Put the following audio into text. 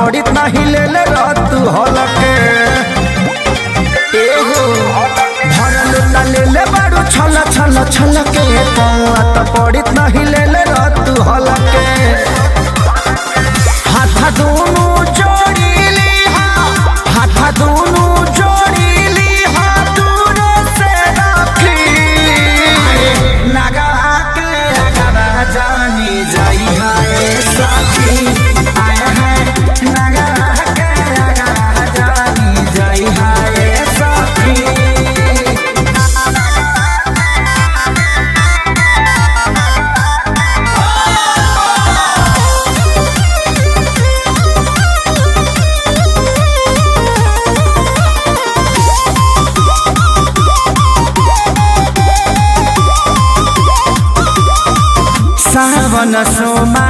पड़ी नहीं ले ले तू हलके एहो भरल न ले ले बारू छल छल छल के पौआ तो पड़ी नहीं ले ले तू हलके हाथ दोनों जोड़ी ली हाथ दोनों जोड़ी ली दूर से रखी नगा के अगवा जानी जाई है साथी आया है नगा के अगवा जानी जाई है साथी। सावन सोमा